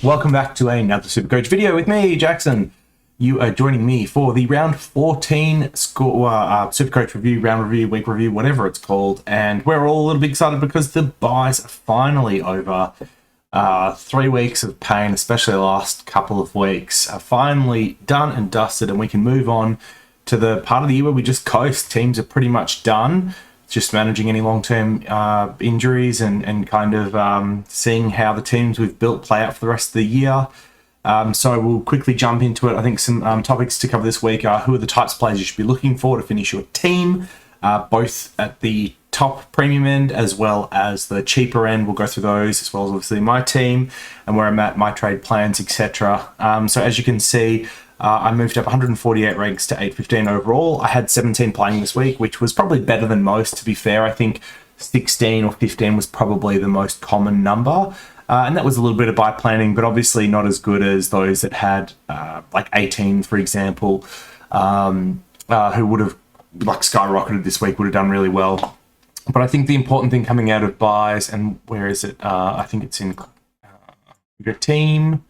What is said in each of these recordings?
Welcome back to another Supercoach video with me, Jackson. You are joining me for the round 14 Supercoach review, round review, week review, whatever it's called. And we're all a little bit excited because the buys are finally over. 3 weeks of pain, especially the last couple of weeks, are finally done and dusted, and we can move on to the part of the year where we just coast. Teams are pretty much done. Just managing any long-term injuries and kind of seeing how the teams we've built play out for the rest of the year. So we'll quickly jump into it. I think some topics to cover this week are who are the types of players you should be looking for to finish your team, both at the top premium end as well as the cheaper end. We'll go through those, as well as obviously my team and where I'm at, my trade plans, etc. So as you can see, I moved up 148 ranks to 815 overall. I had 17 playing this week, which was probably better than most, to be fair. I think 16 or 15 was probably the most common number. And that was a little bit of buy planning, but obviously not as good as those that had like 18, for example, who would have like skyrocketed this week, would have done really well. But I think the important thing coming out of buys, and where is it? I think it's in your team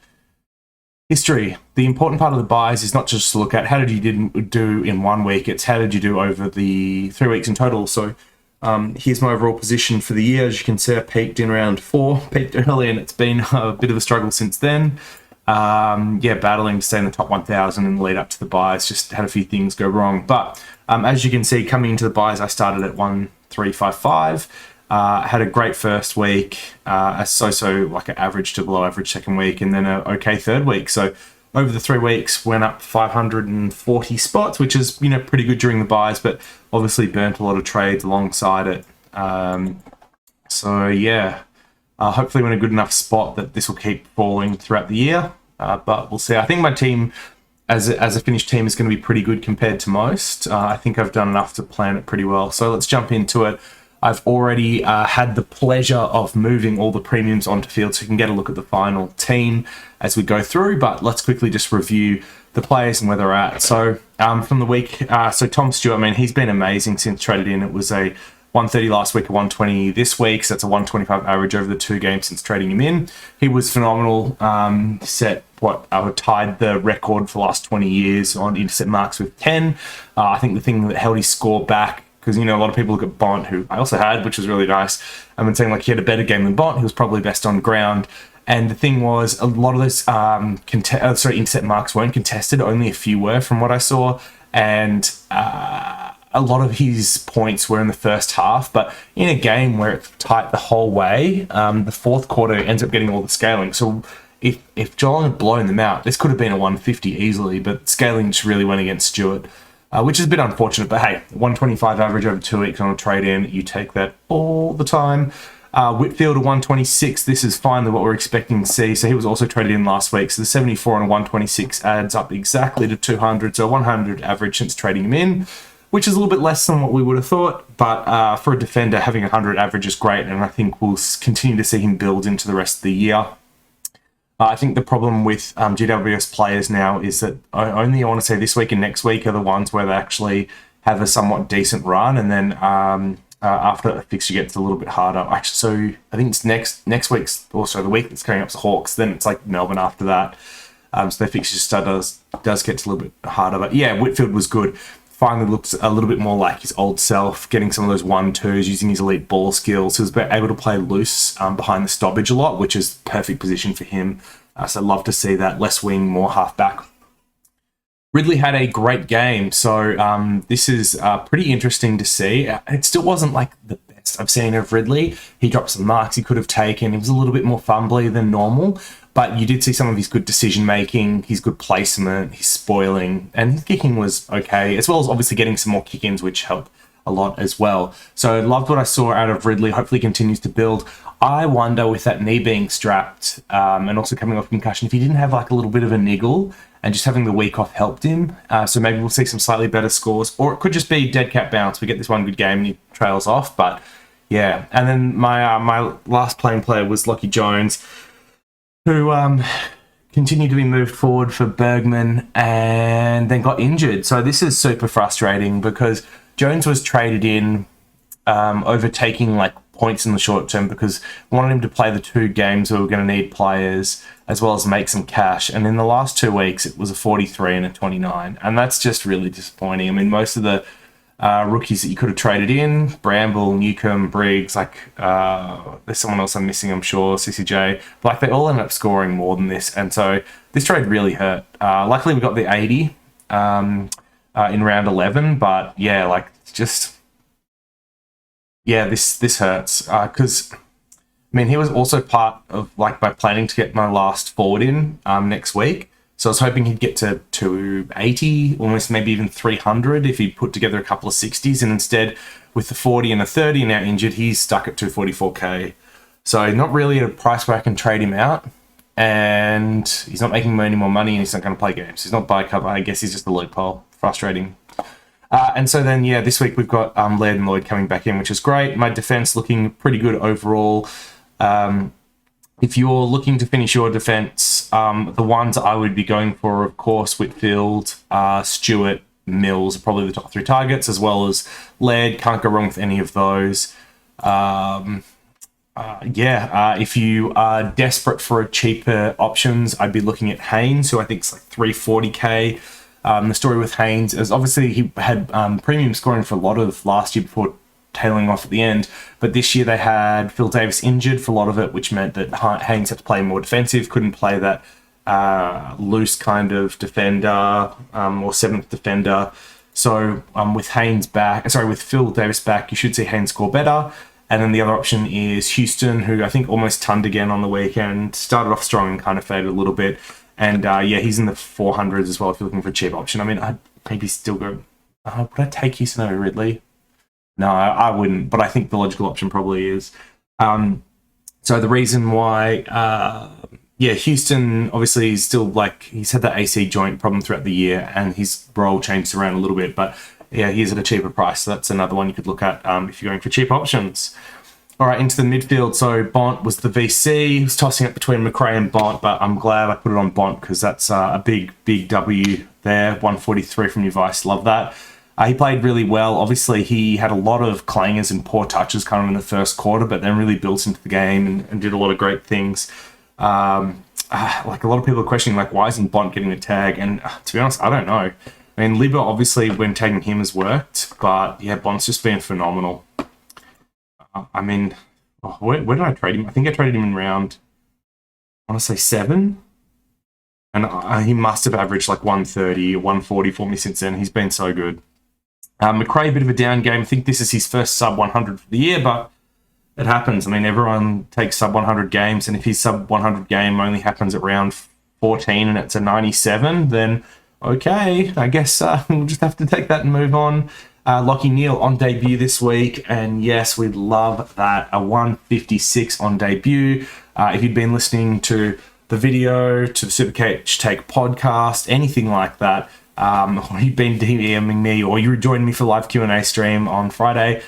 history. The important part of the buys is not just to look at how did you do in 1 week, it's how did you do over the 3 weeks in total. So here's my overall position for the year. As you can see, I peaked in round 4, peaked early, and it's been a bit of a struggle since then. Battling to stay in the top 1,000 in the lead up to the buys. Just had a few things go wrong. But as you can see, coming into the buys, I started at 1,355. Had a great first week, like an average to below average second week, and then an okay third week. So over the 3 weeks, went up 540 spots, which is, pretty good during the buys, but obviously burnt a lot of trades alongside it. Hopefully we're in a good enough spot that this will keep falling throughout the year, but we'll see. I think my team, as a finished team, is going to be pretty good compared to most. I think I've done enough to plan it pretty well. So let's jump into it. I've already had the pleasure of moving all the premiums onto field so you can get a look at the final team as we go through, but let's quickly just review the players and where they're at. So from the week, so Tom Stewart, he's been amazing since traded in. It was a 130 last week, a 120 this week, so that's a 125 average over the 2 games since trading him in. He was phenomenal, tied the record for the last 20 years on intercept marks with 10. I think the thing that held his score back, because, a lot of people look at Bont, who I also had, which was really nice. I've been saying, he had a better game than Bont. He was probably best on ground. And the thing was, a lot of those intercept marks weren't contested. Only a few were, from what I saw. And a lot of his points were in the first half. But in a game where it's tight the whole way, the fourth quarter ends up getting all the scaling. So if Geelong had blown them out, this could have been a 150 easily. But scaling just really went against Stewart. Which is a bit unfortunate, but hey, 125 average over 2 weeks on a trade-in, you take that all the time. Whitfield, a 126, this is finally what we're expecting to see. So he was also traded in last week, so the 74 and a 126 adds up exactly to 200, so 100 average since trading him in, which is a little bit less than what we would have thought, but for a defender, having 100 average is great, and I think we'll continue to see him build into the rest of the year. I think the problem with GWS players now is that only, I want to say, this week and next week are the ones where they actually have a somewhat decent run, and then after a fixture gets a little bit harder. Actually, so I think it's next week's, also the week that's coming up to Hawks, then it's like Melbourne after that. So their fixture does get a little bit harder. But yeah, Whitfield was good. Finally looks a little bit more like his old self, getting some of those 1-2s, using his elite ball skills. He was able to play loose behind the stoppage a lot, which is perfect position for him. So I'd love to see that. Less wing, more half-back. Ridley had a great game, so this is pretty interesting to see. It still wasn't like the best I've seen of Ridley. He dropped some marks he could have taken. He was a little bit more fumbly than normal, but you did see some of his good decision-making, his good placement, his spoiling, and his kicking was okay, as well as obviously getting some more kick-ins, which helped a lot as well. So I loved what I saw out of Ridley. Hopefully continues to build. I wonder, with that knee being strapped and also coming off concussion, if he didn't have like a little bit of a niggle and just having the week off helped him. So maybe we'll see some slightly better scores, or it could just be dead cat bounce. We get this one good game and he trails off, but yeah. And then my last playing player was Lockie Jones, who continued to be moved forward for Bergman and then got injured. So this is super frustrating because Jones was traded in overtaking like points in the short term because I wanted him to play the 2 games where we're going to need players as well as make some cash. And in the last 2 weeks, it was a 43 and a 29. And that's just really disappointing. I mean, most of the rookies that you could have traded in, Bramble, Newcomb, Briggs, like there's someone else I'm missing, I'm sure, CCJ, like they all ended up scoring more than this. And so this trade really hurt. Luckily, we got the 80 in round 11, but yeah, like it's just... Yeah, this hurts because I mean he was also part of like my planning to get my last forward in next week. So I was hoping he'd get to 280, almost maybe even 300 if he put together a couple of 60s. And instead, with the 40 and a 30 now injured, he's stuck at 244k. So not really at a price where I can trade him out. And he's not making any more money and he's not going to play games. He's not buy cover. I guess he's just a loophole. Frustrating. And so then, yeah, this week we've got Laird and Lloyd coming back in, which is great. My defense looking pretty good overall. If you're looking to finish your defense, the ones I would be going for, of course, Whitfield, Stewart, Mills are probably the top 3 targets, as well as Laird. Can't go wrong with any of those. If you are desperate for cheaper options, I'd be looking at Haynes, who I think is like 340k. The story with Haynes is obviously he had premium scoring for a lot of last year before tailing off at the end. But this year they had Phil Davis injured for a lot of it, which meant that Haynes had to play more defensive, couldn't play that loose kind of defender or 7th defender. So with Phil Davis back, you should see Haynes score better. And then the other option is Houston, who I think almost tunned again on the weekend. Started off strong and kind of faded a little bit. And he's in the 400s as well if you're looking for a cheap option. I mean, I'd maybe still go... would I take Houston over Ridley? No, I wouldn't. But I think the logical option probably is. So the reason why... Houston, obviously, is still like... He's had that AC joint problem throughout the year. And his role changed around a little bit. But yeah, he's at a cheaper price. So that's another one you could look at if you're going for cheap options. All right, into the midfield. So Bont was the VC. He was tossing up between McRae and Bont, but I'm glad I put it on Bont because that's a big W there. 143 from Uvice. Love that. He played really well. Obviously, he had a lot of clangers and poor touches kind of in the first quarter, but then really built into the game and did a lot of great things. Like a lot of people are questioning, like, why isn't Bont getting a tag? And to be honest, I don't know. I mean, Libba, obviously, when tagging him has worked, but yeah, Bont's just been phenomenal. I mean, where did I trade him? I think I traded him in round, I want to say 7. And he must have averaged like 130 or 140 for me since then. He's been so good. McRae, a bit of a down game. I think this is his first sub 100 for the year, but it happens. I mean, everyone takes sub 100 games, and if his sub 100 game only happens at round 14 and it's a 97, then okay, I guess we'll just have to take that and move on. Lachie Neale on debut this week, and yes, we'd love that. A 156 on debut. If you'd been listening to the video, to the Supercoach Take podcast, anything like that, or you've been DMing me, or you joined me for live Q&A stream on Friday,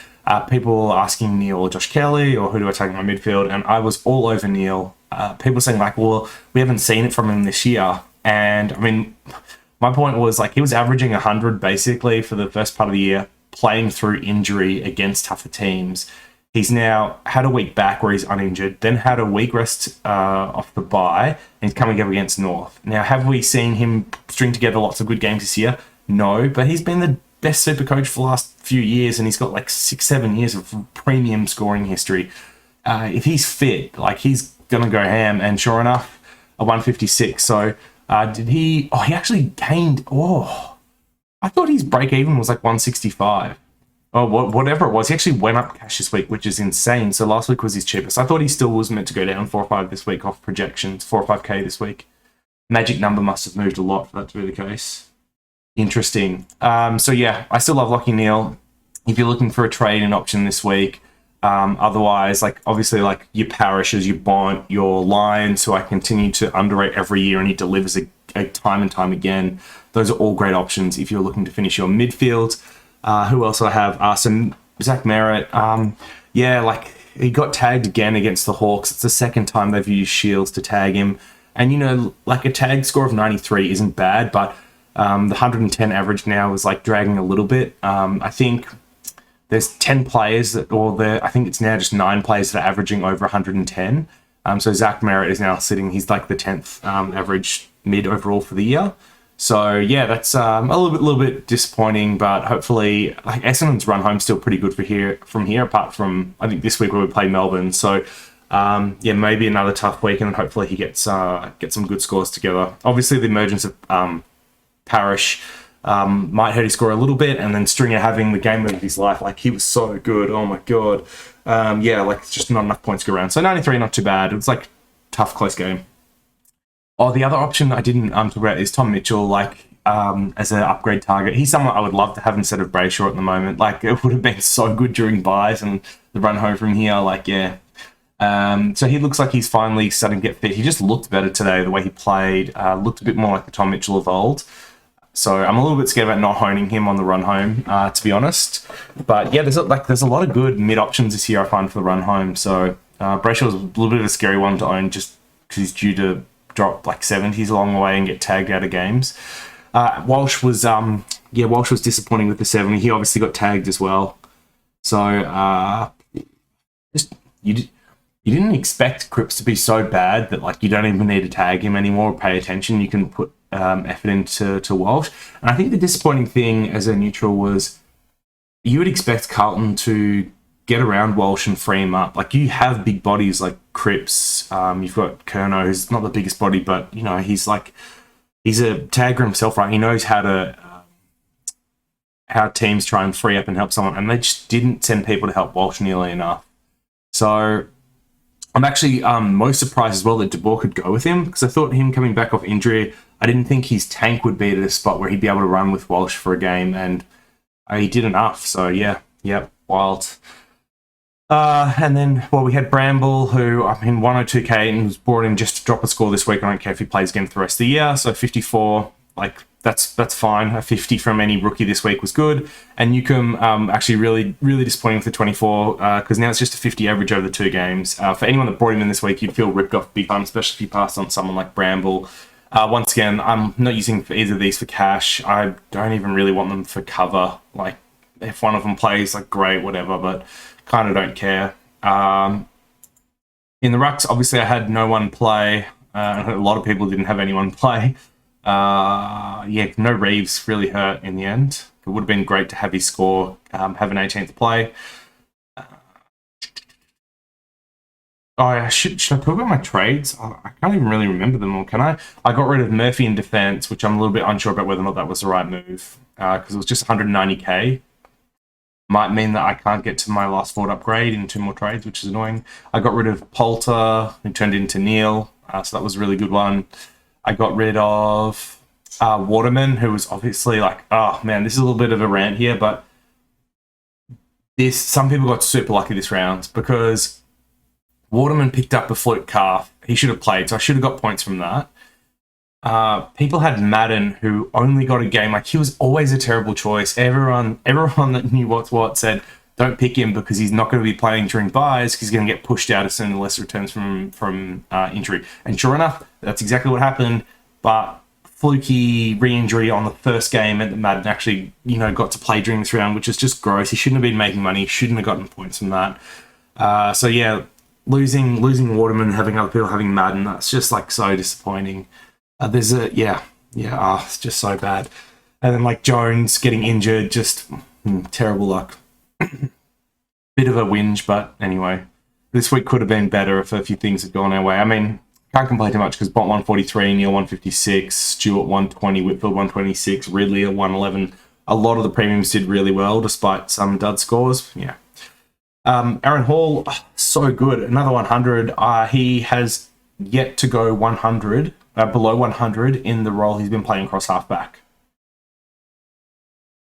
people asking Neale or Josh Kelly, or who do I take in my midfield, and I was all over Neale. People saying like, well, we haven't seen it from him this year, and I mean, my point was like he was averaging 100 basically for the first part of the year, playing through injury against tougher teams. He's now had a week back where he's uninjured, then had a week rest off the bye, and he's coming up against North. Now, have we seen him string together lots of good games this year? No, but he's been the best super coach for the last few years, and he's got like 6-7 years of premium scoring history. If he's fit, like he's going to go ham, and sure enough, a 156. So he actually gained, I thought his break even was like 165. Oh, whatever it was. He actually went up cash this week, which is insane. So last week was his cheapest. I thought he still was meant to go down 4 or 5 this week off projections, 4 or 5k this week. Magic number must have moved a lot for that to be the case. Interesting. So yeah, I still love Lachie Neale. If you're looking for a trade-in option this week, otherwise, like obviously like your Parishes, your Bont, your Lions, who I continue to underrate every year, and he delivers a time and time again. Those are all great options if you're looking to finish your midfield. Who else I have? Some Zach Merritt. Like he got tagged again against the Hawks. It's the second time they've used Shields to tag him. And, you know, like a tag score of 93 isn't bad, but the 110 average now is like dragging a little bit. I think there's 10 players that, I think it's now just 9 players that are averaging over 110. So Zach Merritt is now sitting, he's like the 10th average mid overall for the year. So yeah, that's a little bit disappointing, but hopefully, like, Essendon's run home's still pretty good from here, apart from, I think, this week where we play Melbourne. So yeah, maybe another tough week, and hopefully he gets some good scores together. Obviously, the emergence of Parrish might hurt his score a little bit, and then Stringer having the game of his life, like, he was so good. Oh my god. Yeah, like, it's just not enough points to go around. So 93, not too bad. It was like tough, close game. Oh, the other option I didn't talk about is Tom Mitchell, like, as an upgrade target. He's someone I would love to have instead of Brayshaw at the moment. Like, it would have been so good during buys and the run home from here. Like, yeah. So he looks like he's finally starting to get fit. He just looked better today, the way he played. Looked a bit more like the Tom Mitchell of old. So I'm a little bit scared about not honing him on the run home, to be honest. But yeah, there's a lot of good mid options this year, I find, for the run home. So Brayshaw was a little bit of a scary one to own just because he's due to drop like 70s along the way and get tagged out of games. Walsh was disappointing with the 70. He obviously got tagged as well. So you didn't expect Cripps to be so bad that, like, you don't even need to tag him anymore or pay attention. You can put effort into Walsh. And I think the disappointing thing as a neutral was you would expect Carlton to get around Walsh and free him up. Like, you have big bodies like Cripps. You've got Curnow, who's not the biggest body, but, you know, he's a tagger himself, right? He knows how teams try and free up and help someone, and they just didn't send people to help Walsh nearly enough. So I'm actually most surprised as well that De Boer could go with him, because I thought him coming back off injury, I didn't think his tank would be at a spot where he'd be able to run with Walsh for a game, and he did enough. So yeah, wild. And then, well, we had Bramble, who, I mean, 102k and was brought in just to drop a score this week. I don't care if he plays again for the rest of the year. So 54, like, that's fine. A 50 from any rookie this week was good. And Newcomb, actually really, really disappointing with the 24, because now it's just a 50 average over the 2 games. For anyone that brought him in this week, you'd feel ripped off big time, especially if you passed on someone like Bramble. Once again, I'm not using either of these for cash. I don't even really want them for cover. Like, if one of them plays, like, great, whatever, but kind of don't care. In the Rucks, obviously I had no one play. A lot of people didn't have anyone play. Yeah, no Reeves really hurt in the end. It would have been great to have his score, have an 18th play. Should I talk about my trades? I can't even really remember them all, can I? I got rid of Murphy in defense, which I'm a little bit unsure about whether or not that was the right move, because it was just 190k. Might mean that I can't get to my last forward upgrade in 2 more trades, which is annoying. I got rid of Poulter, who turned into Neil, so that was a really good one. I got rid of Waterman, who was obviously like, oh man, this is a little bit of a rant here, but some people got super lucky this round because Waterman picked up a fluke calf. He should have played, so I should have got points from that. People had Madden, who only got a game. Like, he was always a terrible choice. Everyone that knew what's what said, don't pick him because he's not going to be playing during buys because he's going to get pushed out as soon as he returns from injury. And sure enough, that's exactly what happened. But fluky re-injury on the first game meant that Madden actually, got to play during this round, which is just gross. He shouldn't have been making money. He shouldn't have gotten points from that. So yeah, losing Waterman, having other people having Madden, that's just like so disappointing. It's just so bad. And then like Jones getting injured, just terrible luck. Bit of a whinge, but anyway, this week could have been better if a few things had gone our way. I mean, can't complain too much because Bont 143, Neil 156, Stewart 120, Whitfield 126, Ridley at 111. A lot of the premiums did really well despite some dud scores. Yeah. Aaron Hall, so good. Another 100. He has yet to go 100. Below 100 in the role he's been playing across halfback.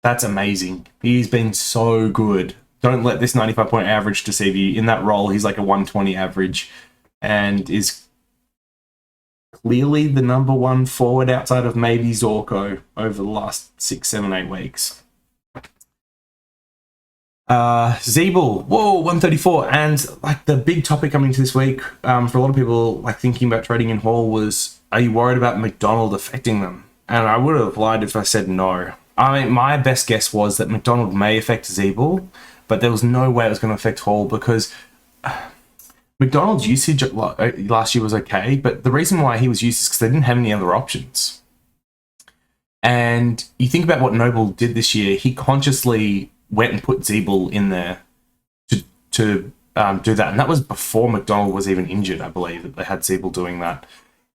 That's amazing. He's been so good. Don't let this 95-point average deceive you. In that role, he's like a 120 average and is clearly the number 1 forward outside of maybe Zorko over the last 6, 7, 8 weeks. Zeeble, 134. And like the big topic coming to this week for a lot of people like thinking about trading in Hall was, are you worried about McDonald affecting them? And I would have lied if I said no. I mean, my best guess was that McDonald may affect Zeeble, but there was no way it was going to affect Hall because McDonald's usage last year was okay, but the reason why he was used is because they didn't have any other options. And you think about what Noble did this year, he consciously went and put Zeeble in there to do that. And that was before McDonald was even injured, I believe, that they had Zeeble doing that.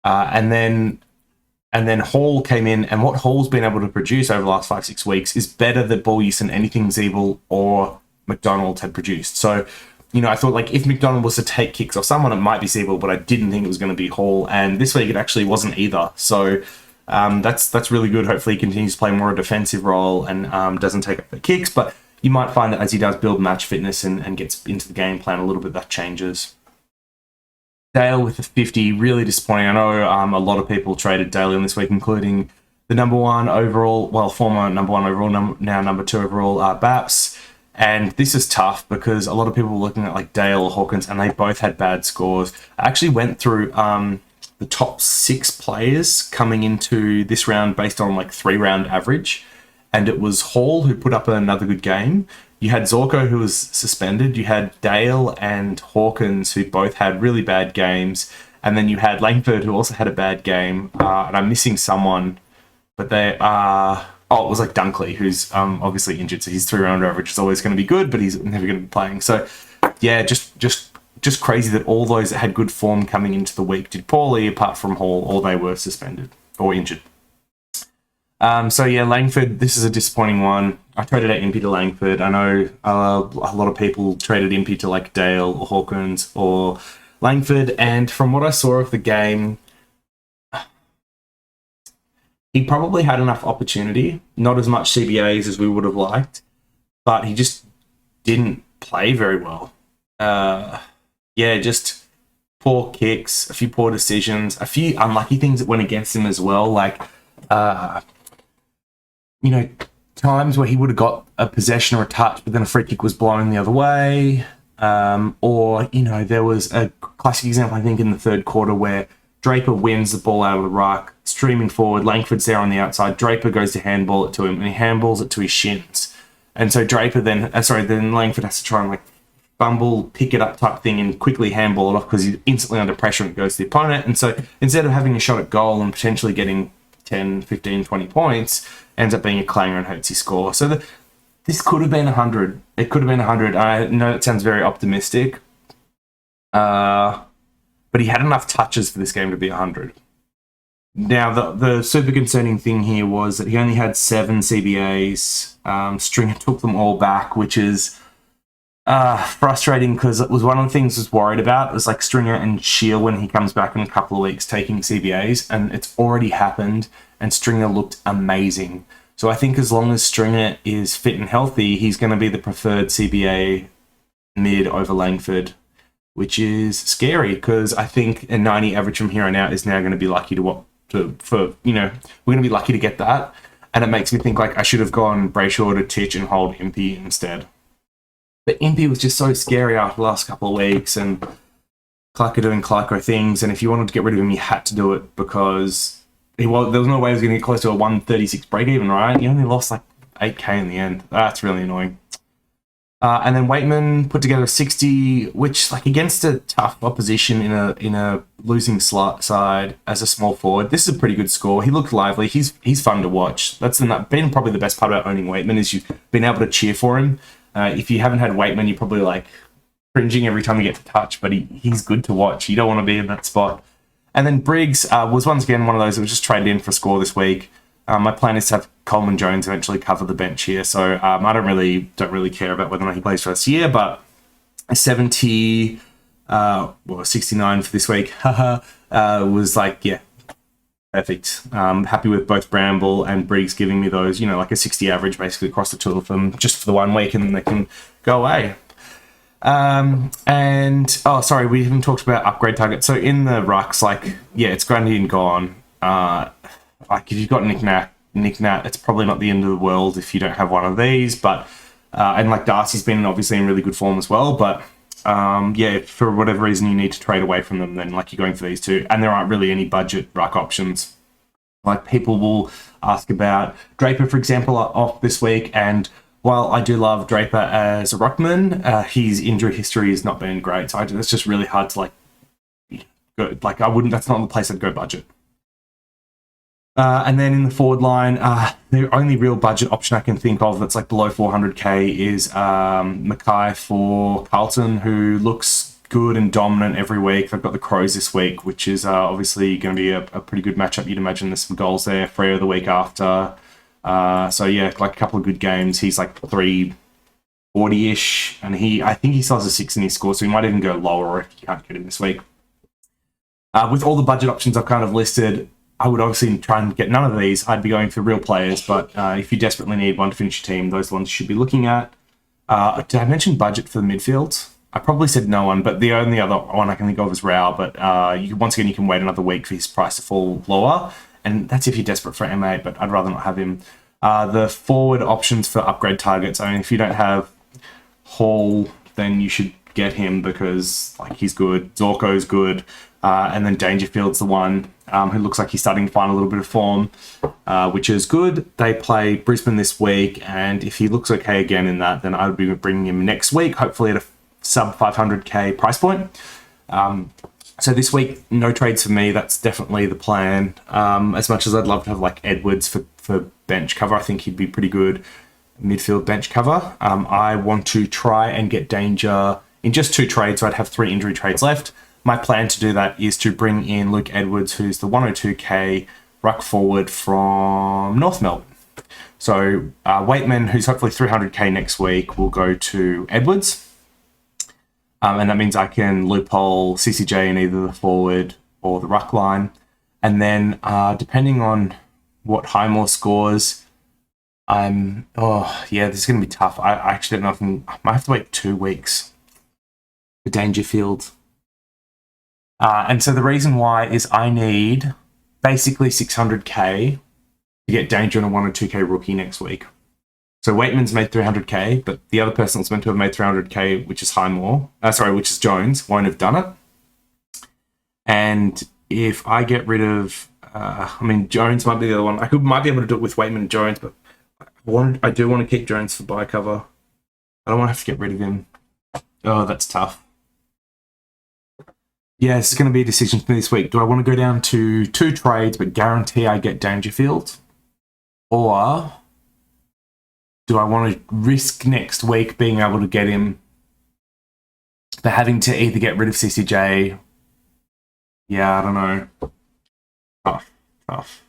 And then Hall came in, and what Hall's been able to produce over the last 5-6 weeks is better than ball use than anything Zeeble or McDonald had produced. So, I thought like if McDonald was to take kicks off someone, it might be Zeeble, but I didn't think it was going to be Hall. And this week it actually wasn't either. So that's really good. Hopefully he continues to play more a defensive role and doesn't take up the kicks. But you might find that as he does build match fitness and gets into the game plan a little bit, that changes. Dale with the 50, really disappointing. I know a lot of people traded Dale in this week, including the number one overall, former number one overall, now number two overall, Baps. And this is tough because a lot of people were looking at like Dale or Hawkins, and they both had bad scores. I actually went through the top 6 players coming into this round based on like 3-round average, and it was Hall who put up another good game. You had Zorko who was suspended. You had Dale and Hawkins who both had really bad games, and then you had Langford who also had a bad game. And I'm missing someone, but they are. Oh, it was like Dunkley, who's obviously injured, so his 3-round average is always going to be good, but he's never going to be playing. So, yeah, just crazy that all those that had good form coming into the week did poorly, apart from Hall, or they were suspended or injured. So, yeah, Langford, this is a disappointing one. I traded out Impey to Langford. I know a lot of people traded Impey to like Dale or Hawkins or Langford, and from what I saw of the game, he probably had enough opportunity, not as much CBAs as we would have liked, but he just didn't play very well. Just poor kicks, a few poor decisions, a few unlucky things that went against him as well, like, times where he would have got a possession or a touch, but then a free kick was blown the other way. There was a classic example, I think, in the third quarter where Draper wins the ball out of the ruck, streaming forward, Langford's there on the outside, Draper goes to handball it to him, and he handballs it to his shins. And so then Langford has to try and like fumble, pick it up type thing and quickly handball it off because he's instantly under pressure and it goes to the opponent. And so instead of having a shot at goal and potentially getting 10, 15, 20 points, ends up being a clanger and hurts his score. So this could have been 100. It could have been 100. I know it sounds very optimistic. But he had enough touches for this game to be 100. Now, the super concerning thing here was that he only had 7 CBAs. Stringer took them all back, which is frustrating because it was one of the things I was worried about. It was like Stringer and Shield when he comes back in a couple of weeks taking CBAs, and it's already happened, and Stringer looked amazing. So I think as long as Stringer is fit and healthy, he's going to be the preferred CBA mid over Langford, which is scary because I think a 90 average from here on out is now going to be lucky we're going to be lucky to get that. And it makes me think like I should have gone Brayshaw to Titch and hold Impey instead. But Impey was just so scary after the last couple of weeks, and Clarko doing Clarko things. And if you wanted to get rid of him, you had to do it because there was no way he was going to get close to a 136 break even, right? He only lost like 8K in the end. That's really annoying. And then Waitman put together a 60, which, like, against a tough opposition in a losing side as a small forward, this is a pretty good score. He looked lively. He's fun to watch. That's been probably the best part about owning Waitman is you've been able to cheer for him. If you haven't had Waitman, you're probably like cringing every time you get to touch, but he's good to watch. You don't want to be in that spot. And then Briggs was once again one of those that was just traded in for a score this week. My plan is to have Coleman Jones eventually cover the bench here, so I don't really care about whether or not he plays for us here. But a 69 for this week, was like perfect. Happy with both Bramble and Briggs giving me those, like a 60 average basically across the two of them just for the 1 week, and then they can go away. We haven't talked about upgrade targets. So in the rucks, it's Grundy and gone. If you've got Nick Nat, it's probably not the end of the world if you don't have one of these. But and Darcy's been obviously in really good form as well. But for whatever reason you need to trade away from them, then you're going for these two. And there aren't really any budget ruck options. Like people will ask about Draper, for example, off this week, and while I do love Draper as a ruckman, his injury history has not been great. So it's just really hard to like go. Like I wouldn't. That's not the place I'd go budget. And then in the forward line, the only real budget option I can think of that's like below 400k is Mackay for Carlton, who looks good and dominant every week. They've got the Crows this week, which is obviously going to be a pretty good matchup. You'd imagine there's some goals there. Freo the week after. So yeah, like a couple of good games. He's like 340-ish, and I think he still has a 6 in his score, so he might even go lower if you can't get him this week. With all the budget options I've kind of listed, I would obviously try and get none of these. I'd be going for real players, but if you desperately need one to finish your team, those ones you should be looking at. Did I mention budget for the midfield? I probably said no one, but the only other one I can think of is Rao, but once again, you can wait another week for his price to fall lower, and that's if you're desperate for M8, but I'd rather not have him. The forward options for upgrade targets, I mean, if you don't have Hall, then you should get him because like he's good. Zorko's good. And then Dangerfield's the one who looks like he's starting to find a little bit of form, which is good. They play Brisbane this week, and if he looks okay again in that, then I would be bringing him next week, hopefully at a sub 500k price point. So this week, no trades for me. That's definitely the plan. As much as I'd love to have like Edwards for bench cover, I think he'd be pretty good midfield bench cover. I want to try and get Danger in just 2 trades, so I'd have 3 injury trades left. My plan to do that is to bring in Luke Edwards, who's the 102k ruck forward from North Melbourne. So Waitman, who's hopefully 300k next week, will go to Edwards. And that means I can loophole CCJ in either the forward or the ruck line. And then depending on what Highmore scores, this is going to be tough. I actually don't know I might have to wait 2 weeks for Dangerfield. And so the reason why is I need basically 600k to get Danger and a 102k rookie next week. So Waitman's made 300k, but the other person that's meant to have made 300k, which is which is Jones, won't have done it. And if I get rid of, Jones might be the other one. I might be able to do it with Waitman and Jones, but I do want to keep Jones for buy cover. I don't want to have to get rid of him. Oh, that's tough. Yeah, this is going to be a decision for me this week. Do I want to go down to 2 trades but guarantee I get Dangerfield? Or do I want to risk next week being able to get him but having to either get rid of CCJ? Yeah, I don't know. Tough.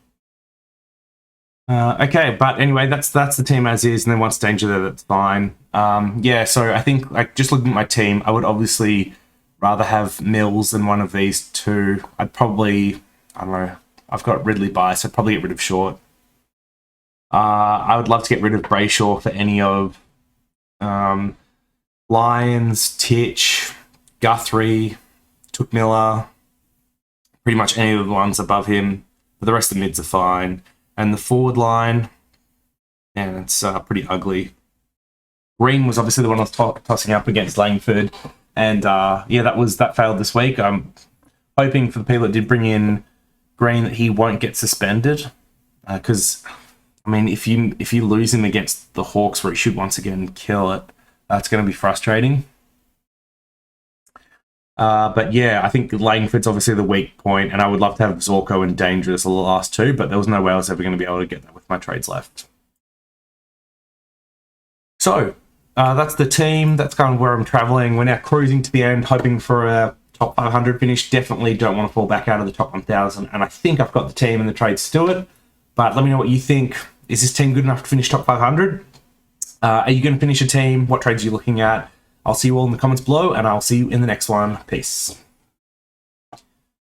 Okay, but anyway, that's the team as is, and then once Danger there, that's fine. So I think like just looking at my team, I would obviously rather have Mills than one of these 2. I'd probably, I don't know, I've got Ridley by, so I'd probably get rid of Short. I would love to get rid of Brayshaw for any of Lyons, Titch, Guthrie, Took Miller, pretty much any of the ones above him. But the rest of the mids are fine. And the forward line, it's pretty ugly. Green was obviously the one I was tossing up against Langford. And that failed this week. I'm hoping for the people that did bring in Green that he won't get suspended. Because, if you lose him against the Hawks where he should once again kill it, that's going to be frustrating. But yeah, I think Langford's obviously the weak point, and I would love to have Zorko and Danger as the last 2, but there was no way I was ever going to be able to get that with my trades left. So, that's the team. That's kind of where I'm traveling. We're now cruising to the end, hoping for a top 500 finish. Definitely don't want to fall back out of the top 1,000, and I think I've got the team and the trades to do it. But let me know what you think. Is this team good enough to finish top 500? Are you going to finish a team? What trades are you looking at? I'll see you all in the comments below, and I'll see you in the next one. Peace.